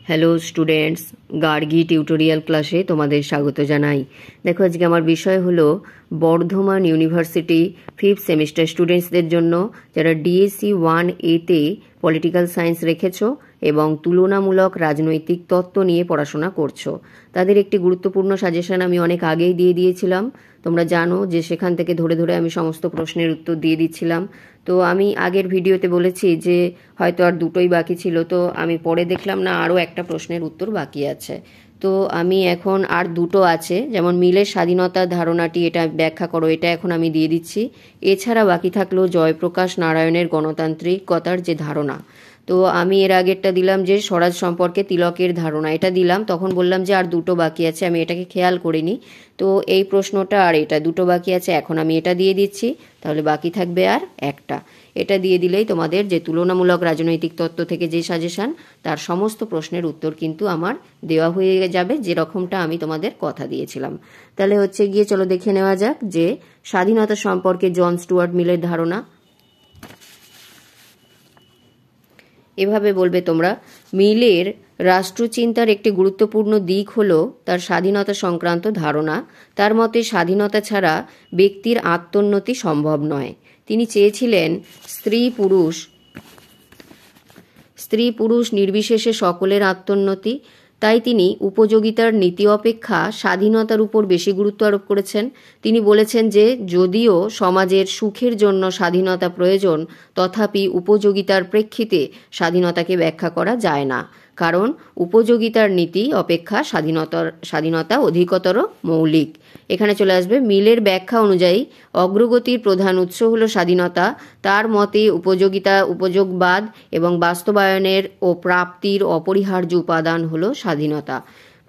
Hello students, Gargi tutorial ক্লাসে তোমাদের স্বাগত জানাই। দেখো, আজকে আমার বিষয় হলো বর্ধমান ইউনিভার্সিটি 5th সেমিস্টার স্টুডেন্টসদের জন্য যারা ডিএসসি 1A-তে পলিটিক্যাল সায়েন্স রেখেছো এবং তুলনামূলক রাজনৈতিক তত্ত্ব নিয়ে পড়াশোনা করছো, তাদের একটি গুরুত্বপূর্ণ সাজেশন আমি অনেক আগেই দিয়ে দিয়েছিলাম। তোমরা জানো যে সেখান থেকে ধরে ধরে আমি সমস্ত প্রশ্নের উত্তর দিয়ে দিচ্ছিলাম। তো আমি আগের ভিডিওতে বলেছি যে হয়তো আর দুটোই বাকি ছিল, তো আমি পরে দেখলাম না আরও একটা প্রশ্নের উত্তর বাকি আছে। তো আমি এখন আর দুটো আছে, যেমন মিলের স্বাধীনতার ধারণাটি এটা ব্যাখ্যা করো, এটা এখন আমি দিয়ে দিচ্ছি। এছাড়া বাকি থাকলো জয়প্রকাশ নারায়ণের গণতান্ত্রিকতার যে ধারণা। তো আমি এর আগেরটা দিলাম যে স্বরাজ সম্পর্কে তিলকের ধারণা, এটা দিলাম, তখন বললাম যে আর দুটো বাকি আছে, আমি এটাকে খেয়াল করিনি। তো এই প্রশ্নটা আর এটা দুটো বাকি আছে, এখন আমি এটা দিয়ে দিচ্ছি, তাহলে বাকি থাকবে আর একটা। এটা দিয়ে দিলেই তোমাদের যে তুলনামূলক রাজনৈতিক তত্ত্ব থেকে যে সাজেশান, তার সমস্ত প্রশ্নের উত্তর কিন্তু আমার দেওয়া হয়ে যাবে, যেরকমটা আমি তোমাদের কথা দিয়েছিলাম। তাহলে হচ্ছে গিয়ে চলো দেখে নেওয়া যাক যে স্বাধীনতা সম্পর্কে জন স্টুয়ার্ট মিলের ধারণা। এভাবে বলবে তোমরা, মিলের রাষ্ট্রচিন্তার একটি গুরুত্বপূর্ণ দিক হলো তার স্বাধীনতা সংক্রান্ত ধারণা। তার মতে স্বাধীনতা ছাড়া ব্যক্তির আত্মোন্নতি সম্ভব নয়। তিনি চেয়েছিলেন স্ত্রী পুরুষ নির্বিশেষে সকলের আত্মোন্নতি। তাই তিনি উপযোগিতার নীতি অপেক্ষা স্বাধীনতার উপর বেশি গুরুত্ব আরোপ করেছেন। তিনি বলেছেন যে যদিও সমাজের সুখের জন্য স্বাধীনতা প্রয়োজন, তথাপি উপযোগিতার প্রেক্ষিতে স্বাধীনতাকে ব্যাখ্যা করা যায় না, কারণ উপযোগিতার নীতি অপেক্ষা স্বাধীনতা অধিকতর মৌলিক। এখানে চলে আসবে মিলের ব্যাখ্যা অনুযায়ী অগ্রগতির প্রধান উৎস হলো স্বাধীনতা। তার মতে উপযোগবাদ এবং বাস্তবায়নের ও প্রাপ্তির অপরিহার্য উপাদান হলো স্বাধীনতা।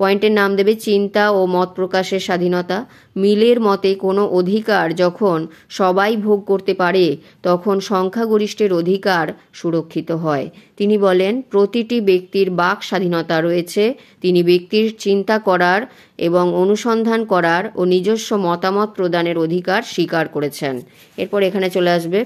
পয়েন্টের নাম দেবে চিন্তা ও মত প্রকাশের স্বাধীনতা। মিলের মতে কোনো অধিকার যখন সবাই ভোগ করতে পারে, তখন সংখ্যাগরিষ্ঠের অধিকার সুরক্ষিত হয়। তিনি বলেন প্রতিটি ব্যক্তির বাক স্বাধীনতা রয়েছে। তিনি ব্যক্তির চিন্তা করার এবং অনুসন্ধান করার ও নিজস্ব মতামত প্রদানের অধিকার স্বীকার করেছেন। এরপর এখানে চলে আসবে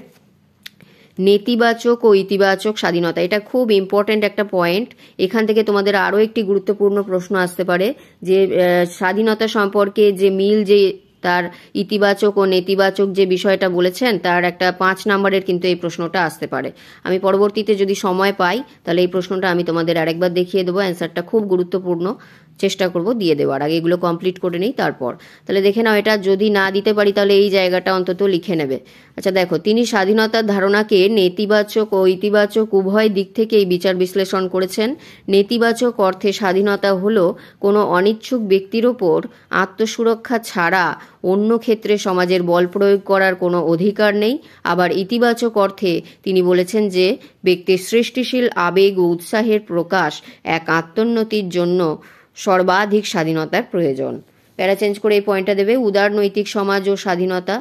নেতিবাচক ও ইতিবাচক স্বাধীনতা। এটা খুব ইম্পর্ট্যান্ট একটা পয়েন্ট। এখান থেকে তোমাদের আরও একটি গুরুত্বপূর্ণ প্রশ্ন আসতে পারে যে স্বাধীনতা সম্পর্কে যে মিল যে তার ইতিবাচক ও নেতিবাচক যে বিষয়টা বলেছেন, তার একটা 5 নম্বরের কিন্তু এই প্রশ্নটা আসতে পারে। আমি পরবর্তীতে যদি সময় পাই তাহলে এই প্রশ্নটা আমি তোমাদের আরেকবার দেখিয়ে দেবো। অ্যান্সারটা খুব গুরুত্বপূর্ণ, চেষ্টা করব দিয়ে দেওয়ার আগে এগুলো কমপ্লিট করে নেই তারপর। তাহলে দেখে নাও, এটা যদি না দিতে পারি তাহলে এই জায়গাটা অন্তত লিখে নেবে। আচ্ছা দেখো, তিনি স্বাধীনতার ধারণাকে নেতিবাচক ও ইতিবাচক উভয় দিক থেকেই বিচার বিশ্লেষণ করেছেন। নেতিবাচক অর্থে স্বাধীনতা হলো কোনো অনিচ্ছুক ব্যক্তির ওপর আত্মসুরক্ষা ছাড়া অন্য ক্ষেত্রে সমাজের বল প্রয়োগ করার কোনো অধিকার নেই। আবার ইতিবাচক অর্থে তিনি বলেছেন যে ব্যক্তির সৃষ্টিশীল আবেগ ও উৎসাহের প্রকাশ এক আত্মোন্নতির জন্য সর্বাধিক স্বাধীনতার প্রয়োজন। প্যারা চেঞ্জ করে এই পয়েন্টটা দেবে উদারনৈতিক সমাজ ও স্বাধীনতা।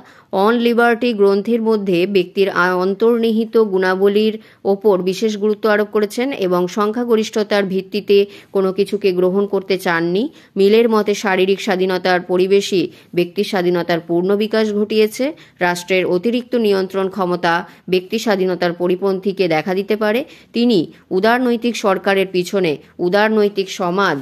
অন লিবার্টি গ্রন্থের মধ্যে ব্যক্তির অন্তর্নিহিত গুণাবলীর ওপর বিশেষ গুরুত্ব আরোপ করেছেন এবং সংখ্যাগরিষ্ঠতার ভিত্তিতে কোনো কিছুকে গ্রহণ করতে চাননি। মিলের মতে শারীরিক স্বাধীনতার পরিবেশই ব্যক্তির স্বাধীনতার পূর্ণ বিকাশ ঘটিয়েছে। রাষ্ট্রের অতিরিক্ত নিয়ন্ত্রণ ক্ষমতা ব্যক্তি স্বাধীনতার পরিপন্থীকে দেখা দিতে পারে। তিনি উদারনৈতিক সরকারের পিছনে উদারনৈতিক সমাজ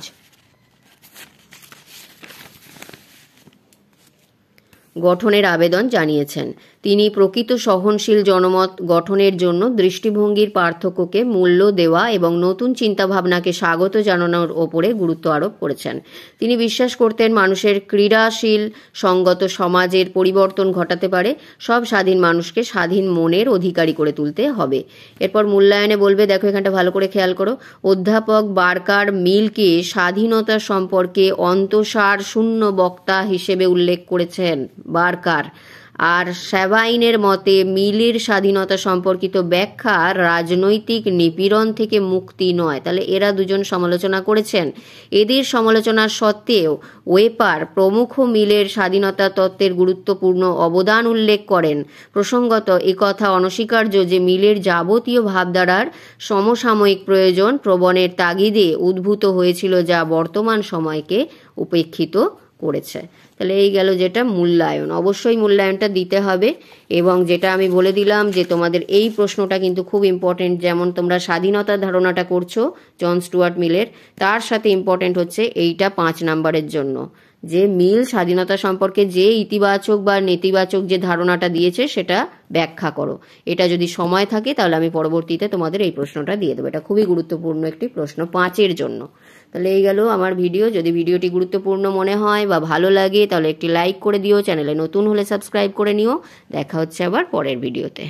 গঠনের আবেদন জানিয়েছেন। তিনি প্রকৃত সহনশীল জনমত গঠনের জন্য দৃষ্টিভঙ্গির পার্থক্যকে মূল্য দেওয়া এবং নতুন চিন্তাভাবনাকে স্বাগত জানানোর ওপরে গুরুত্ব আরোপ করেছেন। তিনি বিশ্বাস করতেন মানুষের ক্রীড়াশীল সঙ্গত সমাজের পরিবর্তন ঘটাতে পারে। সব স্বাধীন মানুষকে স্বাধীন মনের অধিকারী করে তুলতে হবে। এরপর মূল্যায়নে বলবে, দেখো এখানটা ভালো করে খেয়াল করো, অধ্যাপক বার্কার মিলকে স্বাধীনতা সম্পর্কে অন্তঃসার শূন্য বক্তা হিসেবে উল্লেখ করেছেন বার্কার। আর স্যাভাইনের মতে মিলের স্বাধীনতা সম্পর্কিত ব্যাখ্যা রাজনৈতিক নিপীড়ন থেকে মুক্তি নয়। তাহলে এরা দুজন সমালোচনা করেছেন। এদের সমালোচনার সত্ত্বেও ওয়েপার প্রমুখ মিলের স্বাধীনতা তত্ত্বের গুরুত্বপূর্ণ অবদান উল্লেখ করেন। প্রসঙ্গত একথা অনস্বীকার্য যে মিলের যাবতীয় ভাবধারার সমসাময়িক প্রয়োজন প্রবণের তাগিদে উদ্ভূত হয়েছিল, যা বর্তমান সময়কে উপেক্ষিত করেছে। তাহলে এই গেল যেটা মূল্যায়ন, অবশ্যই মূল্যায়নটা দিতে হবে। এবং যেটা আমি বলে দিলাম যে তোমাদের এই প্রশ্নটা কিন্তু খুব ইম্পর্টেন্ট, যেমন তোমরা স্বাধীনতার ধারণাটা করছো জন স্টুয়ার্ট মিলের, তার সাথে ইম্পর্টেন্ট হচ্ছে এইটা 5 নাম্বারের জন্য, যে মিল স্বাধীনতা সম্পর্কে যে ইতিবাচক বা নেতিবাচক যে ধারণাটা দিয়েছে সেটা ব্যাখ্যা করো। এটা যদি সময় থাকে তাহলে আমি পরবর্তীতে তোমাদের এই প্রশ্নটা দিয়ে দেবো। এটা খুবই গুরুত্বপূর্ণ একটি প্রশ্ন 5-এর জন্য। তাহলে এই গেল আমার ভিডিও। যদি ভিডিওটি গুরুত্বপূর্ণ মনে হয় বা ভালো লাগে তাহলে একটি লাইক করে দিও, চ্যানেলে নতুন হলে সাবস্ক্রাইব করে নিও। দেখা হচ্ছে আবার পরের ভিডিওতে।